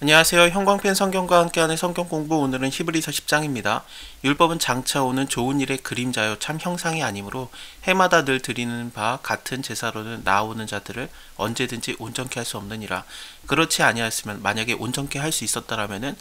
안녕하세요. 형광펜 성경과 함께하는 성경 공부. 오늘은 히브리서 10장입니다. 율법은 장차 오는 좋은 일의 그림자요 참 형상이 아니므로 해마다 늘 드리는 바 같은 제사로는 나아오는 자들을 언제든지 온전케 할 수 없느니라. 그렇지 아니하였으면, 만약에 온전케 할 수 있었더라면은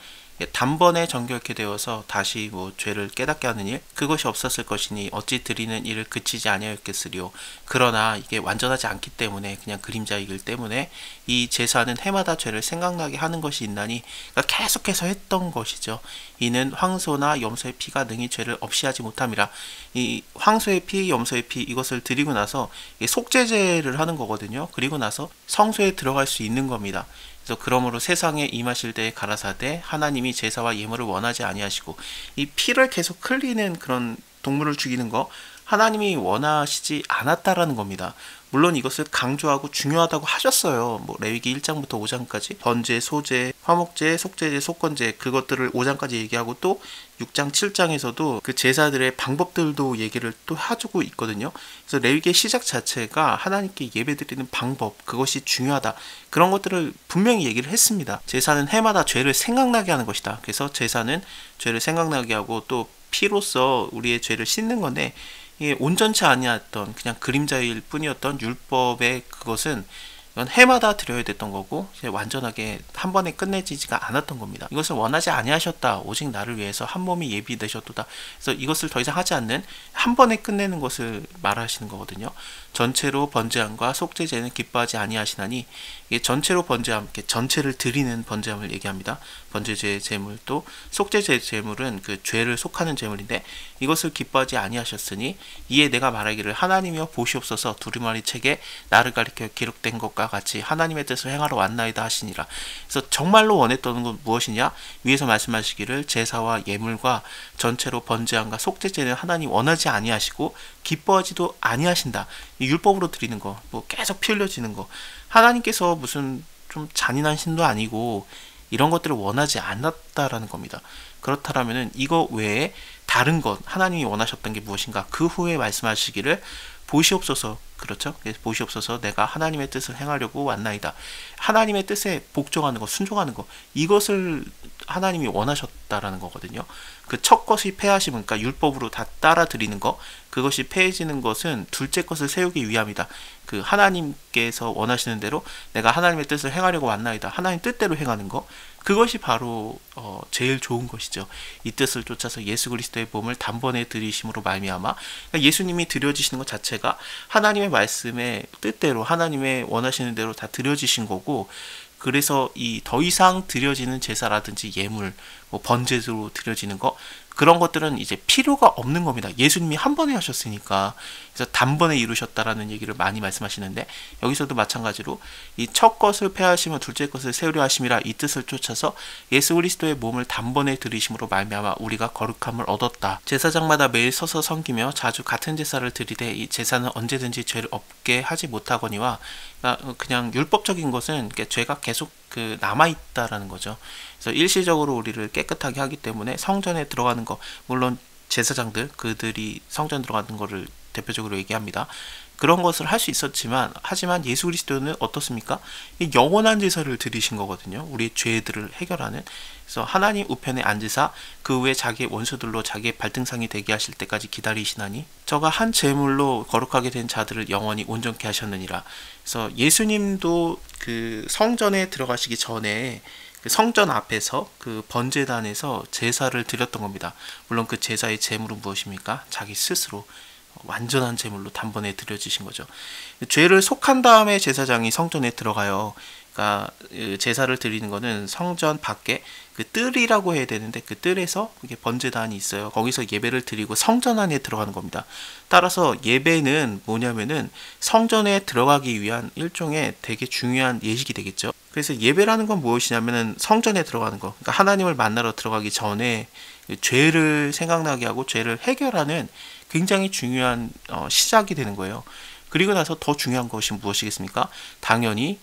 단번에 정결케 되어서 다시 죄를 깨닫게 하는 일, 그것이 없었을 것이니 어찌 드리는 일을 그치지 아니하였겠으리요. 그러나 이게 완전하지 않기 때문에, 그냥 그림자이기 때문에 이 제사는 해마다 죄를 생각나게 하는 것이 있나니, 그러니까 계속해서 했던 것이죠. 이는 황소나 염소의 피가 능히 죄를 없이 하지 못함이라. 이 황소의 피, 염소의 피, 이것을 드리고 나서 속죄제를 하는 거거든요. 그리고 나서 성소에 들어갈 수 있는 겁니다. 그래서 그러므로 세상에 임하실 때에 가라사대 하나님이 제사와 예물을 원하지 아니하시고, 이 피를 계속 흘리는 그런 동물을 죽이는 거 하나님이 원하시지 않았다라는 겁니다. 물론 이것을 강조하고 중요하다고 하셨어요. 레위기 1장부터 5장까지 번제, 소제, 화목제, 속죄제, 속건제, 그것들을 5장까지 얘기하고, 또 6장, 7장에서도 그 제사들의 방법들도 얘기를 또 해주고 있거든요. 그래서 레위기의 시작 자체가 하나님께 예배드리는 방법, 그것이 중요하다, 그런 것들을 분명히 얘기를 했습니다. 제사는 해마다 죄를 생각나게 하는 것이다. 그래서 제사는 죄를 생각나게 하고 또 피로써 우리의 죄를 씻는 건데, 이게 온전치 아니었던 그냥 그림자일 뿐이었던 율법의 그것은, 이건 해마다 드려야 됐던 거고, 이제 완전하게 한 번에 끝내지지가 않았던 겁니다. 이것을 원하지 아니하셨다. 오직 나를 위해서 한 몸이 예비되셨도다. 그래서 이것을 더 이상 하지 않는, 한 번에 끝내는 것을 말하시는 거거든요. 전체로 번제함과 속죄제는 기뻐하지 아니하시나니, 이게 전체로 번제함, 이렇게 전체를 드리는 번제함을 얘기합니다. 번제제의 제물, 또 속죄제의 제물은 그 죄를 속하는 제물인데, 이것을 기뻐하지 아니하셨으니 이에 내가 말하기를 하나님이여 보시옵소서, 두루마리 책에 나를 가리켜 기록된 것과 같이 하나님의 뜻을 행하러 왔나이다 하시니라. 그래서 정말로 원했던 건 무엇이냐? 위에서 말씀하시기를 제사와 예물과 전체로 번제함과 속죄제는 하나님 원하지 아니하시고 기뻐하지도 아니하신다. 이 율법으로 드리는 거, 계속 피 흘려지는 거, 하나님께서 무슨 좀 잔인한 신도 아니고 이런 것들을 원하지 않았다라는 겁니다. 그렇다면은 이거 외에 다른 것, 하나님이 원하셨던 게 무엇인가? 그 후에 말씀하시기를 보시옵소서, 그렇죠? 보시옵소서, 내가 하나님의 뜻을 행하려고 왔나이다. 하나님의 뜻에 복종하는 것, 순종하는 것, 이것을 하나님이 원하셨다라는 거거든요. 그 첫 것이 폐하심은, 그러니까 율법으로 다 따라 드리는 것, 그것이 폐해지는 것은 둘째 것을 세우기 위함이다. 그 하나님께서 원하시는 대로 내가 하나님의 뜻을 행하려고 왔나이다. 하나님 뜻대로 행하는 것, 그것이 바로 제일 좋은 것이죠. 이 뜻을 쫓아서 예수 그리스도의 몸을 단번에 드리심으로 말미암아, 그러니까 예수님이 드려지시는 것 자체가 하나님의 말씀의 뜻대로, 하나님의 원하시는 대로 다 드려지신 거고, 그래서 이 더 이상 드려지는 제사라든지 예물, 번제로 드려지는 거, 그런 것들은 이제 필요가 없는 겁니다. 예수님이 한 번에 하셨으니까. 그래서 단번에 이루셨다라는 얘기를 많이 말씀하시는데, 여기서도 마찬가지로 이 첫 것을 폐하시면 둘째 것을 세우려 하심이라, 이 뜻을 쫓아서 예수 그리스도의 몸을 단번에 드리심으로 말미암아 우리가 거룩함을 얻었다. 제사장마다 매일 서서 섬기며 자주 같은 제사를 드리되 이 제사는 언제든지 죄를 없게 하지 못하거니와, 그냥 율법적인 것은 죄가 계속 남아있다라는 거죠. 그래서 일시적으로 우리를 깨끗하게 하기 때문에 성전에 들어가는 거, 물론 제사장들, 그들이 성전 들어가는 거를 대표적으로 얘기합니다. 그런 것을 할 수 있었지만, 하지만 예수 그리스도는 어떻습니까? 영원한 제사를 드리신 거거든요. 우리의 죄들을 해결하는. 그래서 하나님 우편에 앉으사 그 후에 자기의 원수들로 자기의 발등상이 되게 하실 때까지 기다리시나니 저가 한 제물로 거룩하게 된 자들을 영원히 온전케 하셨느니라. 그래서 예수님도 그 성전에 들어가시기 전에 그 성전 앞에서 그 번제단에서 제사를 드렸던 겁니다. 물론 그 제사의 제물은 무엇입니까? 자기 스스로 완전한 제물로 단번에 드려지신 거죠. 죄를 속한 다음에 제사장이 성전에 들어가요. 그러니까 제사를 드리는 거는 성전 밖에 그 뜰이라고 해야 되는데, 그 뜰에서 이게 번제단이 있어요. 거기서 예배를 드리고 성전 안에 들어가는 겁니다. 따라서 예배는 뭐냐면은 성전에 들어가기 위한 일종의 되게 중요한 예식이 되겠죠. 그래서 예배라는 건 무엇이냐면은 성전에 들어가는 거, 그러니까 하나님을 만나러 들어가기 전에 죄를 생각나게 하고 죄를 해결하는 굉장히 중요한 시작이 되는 거예요. 그리고 나서 더 중요한 것이 무엇이겠습니까? 당연히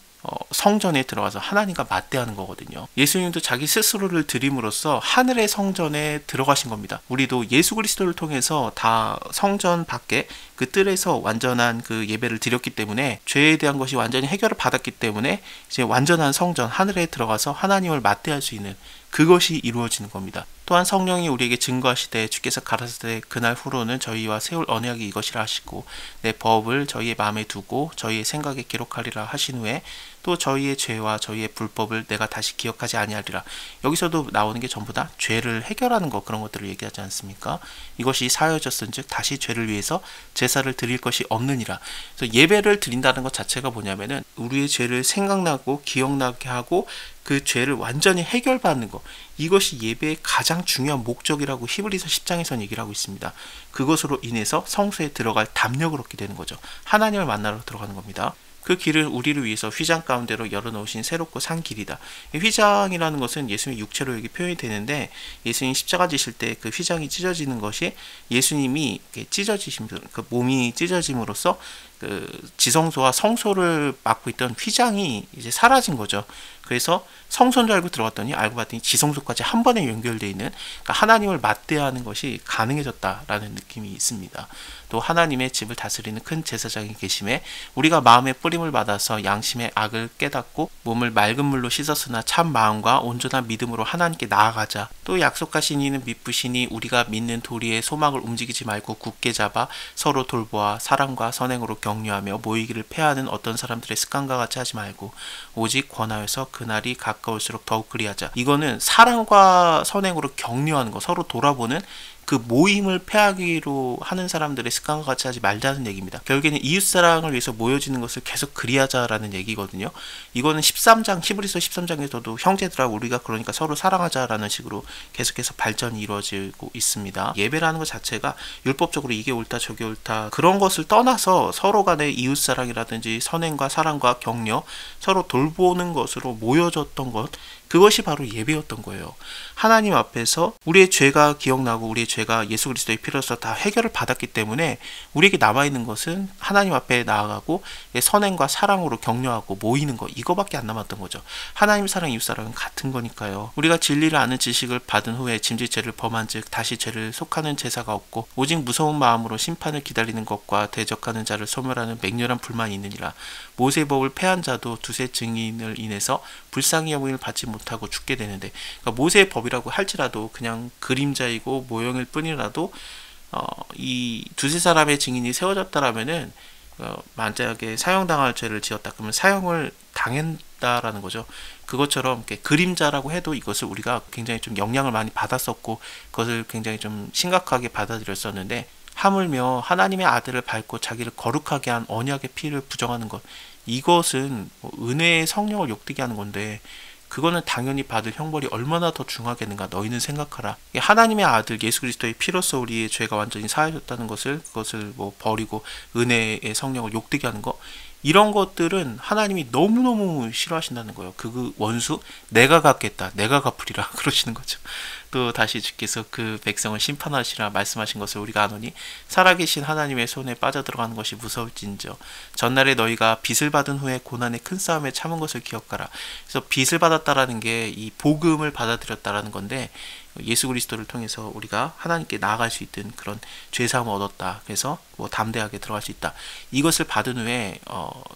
성전에 들어가서 하나님과 맞대하는 거거든요. 예수님도 자기 스스로를 드림으로써 하늘의 성전에 들어가신 겁니다. 우리도 예수 그리스도를 통해서 다 성전 밖에 그 뜰에서 완전한 그 예배를 드렸기 때문에 죄에 대한 것이 완전히 해결을 받았기 때문에 이제 완전한 성전 하늘에 들어가서 하나님을 맞대할 수 있는 그것이 이루어지는 겁니다. 또한 성령이 우리에게 증거하시되 주께서 가라사대 그날 후로는 저희와 세울 언약이 이것이라 하시고 내 법을 저희의 마음에 두고 저희의 생각에 기록하리라 하신 후에 또 저희의 죄와 저희의 불법을 내가 다시 기억하지 아니하리라. 여기서도 나오는 게 전부 다 죄를 해결하는 것, 그런 것들을 얘기하지 않습니까? 이것이 사여졌은즉 다시 죄를 위해서 제사를 드릴 것이 없느니라. 그래서 예배를 드린다는 것 자체가 뭐냐면은 우리의 죄를 생각나고 기억나게 하고 그 죄를 완전히 해결받는 것, 이것이 예배의 가장 중요한 목적이라고 히브리서 10장에서는 얘기를 하고 있습니다. 그것으로 인해서 성소에 들어갈 담력을 얻게 되는 거죠. 하나님을 만나러 들어가는 겁니다. 그 길은 우리를 위해서 휘장 가운데로 열어놓으신 새롭고 산 길이다. 휘장이라는 것은 예수님의 육체로 여기 표현이 되는데, 예수님 십자가 지실 때 그 휘장이 찢어지는 것이 예수님이 찢어지심, 그 몸이 찢어짐으로써 그 지성소와 성소를 막고 있던 휘장이 이제 사라진 거죠. 그래서 성소인 줄 알고 들어갔더니 알고 봤더니 지성소까지 한 번에 연결되어 있는, 그러니까 하나님을 맞대하는 것이 가능해졌다라는 느낌이 있습니다. 또 하나님의 집을 다스리는 큰 제사장이 계심에 우리가 마음의 뿌림을 받아서 양심의 악을 깨닫고 몸을 맑은 물로 씻었으나 참 마음과 온전한 믿음으로 하나님께 나아가자. 또 약속하신 이는 믿으시니 우리가 믿는 도리의 소망을 움직이지 말고 굳게 잡아 서로 돌보아 사랑과 선행으로 격려하며 모이기를 패하는 어떤 사람들의 습관과 같이 하지 말고 오직 권하여서 그날이 가까울수록 더욱 그리하자. 이거는 사랑과 선행으로 격려하는 거, 서로 돌아보는 그 모임을 패하기로 하는 사람들의 습관과 같이 하지 말자는 얘기입니다. 결국에는 이웃사랑을 위해서 모여지는 것을 계속 그리하자라는 얘기거든요. 이거는 13장, 히브리서 13장에서도 형제들하고 우리가 그러니까 서로 사랑하자라는 식으로 계속해서 발전이 이루어지고 있습니다. 예배라는 것 자체가 율법적으로 이게 옳다 저게 옳다 그런 것을 떠나서 서로 간의 이웃사랑이라든지 선행과 사랑과 격려, 서로 돌보는 것으로 모여졌던 것, 그것이 바로 예배였던 거예요. 하나님 앞에서 우리의 죄가 기억나고 우리의 죄가 예수 그리스도의 피로서 다 해결을 받았기 때문에 우리에게 남아있는 것은 하나님 앞에 나아가고 선행과 사랑으로 격려하고 모이는 것, 이거밖에 안 남았던 거죠. 하나님 사랑, 이웃 사랑은 같은 거니까요. 우리가 진리를 아는 지식을 받은 후에 짐짓 죄를 범한 즉 다시 죄를 속하는 제사가 없고 오직 무서운 마음으로 심판을 기다리는 것과 대적하는 자를 소멸하는 맹렬한 불만이 있느니라. 모세법을 폐한 자도 두세 증인을 인해서 불쌍히 여김을 받지 못하고 죽게 되는데, 그러니까 모세의 법이라고 할지라도 그냥 그림자이고 모형일 뿐이라도 이 두세 사람의 증인이 세워졌다라면은 만약에 사형당할 죄를 지었다 그러면 사형을 당했다라는 거죠. 그것처럼 이렇게 그림자라고 해도 이것을 우리가 굉장히 좀 영향을 많이 받았었고 그것을 굉장히 좀 심각하게 받아들였었는데, 하물며 하나님의 아들을 밟고 자기를 거룩하게 한 언약의 피를 부정하는 것, 이것은 은혜의 성령을 욕되게 하는 건데 그거는 당연히 받을 형벌이 얼마나 더 중하겠는가 너희는 생각하라. 하나님의 아들 예수 그리스도의 피로써 우리의 죄가 완전히 사해졌다는 것을, 그것을 버리고 은혜의 성령을 욕되게 하는 것, 이런 것들은 하나님이 너무너무 싫어하신다는 거예요. 그 원수 내가 갚겠다, 내가 갚으리라 그러시는 거죠. 또 다시 주께서 그 백성을 심판하시라 말씀하신 것을 우리가 아노니 살아계신 하나님의 손에 빠져들어가는 것이 무서울진저 전날에 너희가 빚을 받은 후에 고난의 큰 싸움에 참은 것을 기억하라. 그래서 빚을 받았다라는 게 이 복음을 받아들였다라는 건데, 예수 그리스도를 통해서 우리가 하나님께 나아갈 수 있던 그런 죄사함을 얻었다. 그래서 담대하게 들어갈 수 있다. 이것을 받은 후에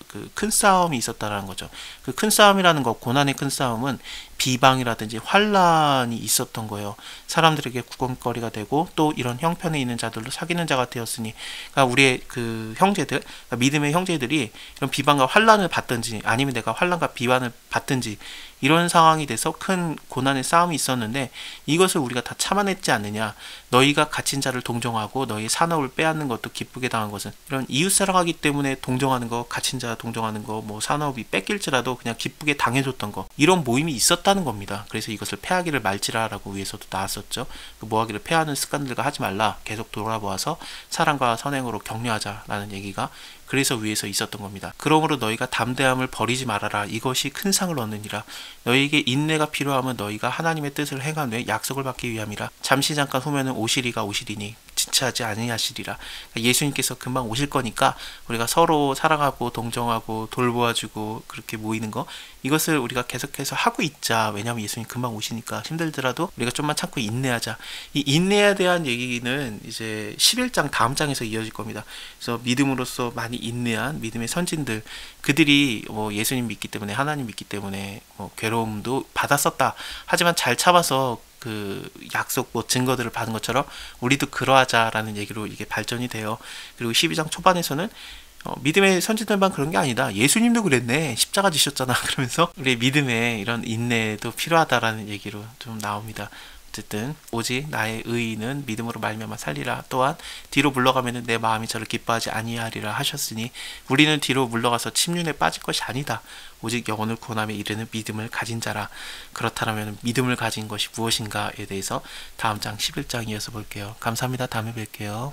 그 큰 싸움이 있었다라는 거죠. 그 큰 싸움이라는 것, 고난의 큰 싸움은 비방이라든지 환란이 있었던 거예요. 사람들에게 구경거리가 되고 또 이런 형편에 있는 자들로 사귀는 자가 되었으니, 그러니까 우리의 그 형제들, 그러니까 믿음의 형제들이 이런 비방과 환란을 받든지 아니면 내가 환란과 비방을 받든지 이런 상황이 돼서 큰 고난의 싸움이 있었는데 이것을 우리가 다 참아냈지 않느냐. 너희가 갇힌 자를 동정하고 너희 산업을 빼앗는 것도 기쁘게 당한 것은, 이런 이웃사랑하기 때문에 동정하는 거, 갇힌 자 동정하는 거, 산업이 뺏길지라도 그냥 기쁘게 당해줬던 거, 이런 모임이 있었다는 겁니다. 그래서 이것을 패하기를 말지라라고 위에서도 나왔었죠. 그 모하기를 패하는 습관들과 하지 말라. 계속 돌아보아서 사랑과 선행으로 격려하자라는 얘기가 그래서 위에서 있었던 겁니다. 그러므로 너희가 담대함을 버리지 말아라. 이것이 큰 상을 얻느니라. 너희에게 인내가 필요하면 너희가 하나님의 뜻을 행한 후에 약속을 받기 위함이라. 잠시 잠깐 후면은 오시리가 오시리니 지체하지 아니하시리라. 그러니까 예수님께서 금방 오실 거니까 우리가 서로 사랑하고 동정하고 돌보아주고 그렇게 모이는 거, 이것을 우리가 계속해서 하고 있자. 왜냐하면 예수님 금방 오시니까 힘들더라도 우리가 좀만 참고 인내하자. 이 인내에 대한 얘기는 이제 11장 다음 장에서 이어질 겁니다. 그래서 믿음으로써 많이 인내한 믿음의 선진들, 그들이 뭐 예수님 믿기 때문에, 하나님 믿기 때문에 뭐 괴로움도 받았었다. 하지만 잘 참아서 그 약속 뭐 증거들을 받은 것처럼 우리도 그러하자라는 얘기로 이게 발전이 돼요. 그리고 12장 초반에서는 믿음의 선진들만 그런 게 아니다. 예수님도 그랬네. 십자가 지셨잖아. 그러면서 우리 믿음의 이런 인내도 필요하다라는 얘기로 좀 나옵니다. 어쨌든 오직 나의 의인은 믿음으로 말미암아 살리라. 또한 뒤로 물러가면은 내 마음이 저를 기뻐하지 아니하리라 하셨으니 우리는 뒤로 물러가서 침륜에 빠질 것이 아니다. 오직 영혼을 구원함에 이르는 믿음을 가진 자라. 그렇다면 믿음을 가진 것이 무엇인가에 대해서 다음 장 11장 이어서 볼게요. 감사합니다. 다음에 뵐게요.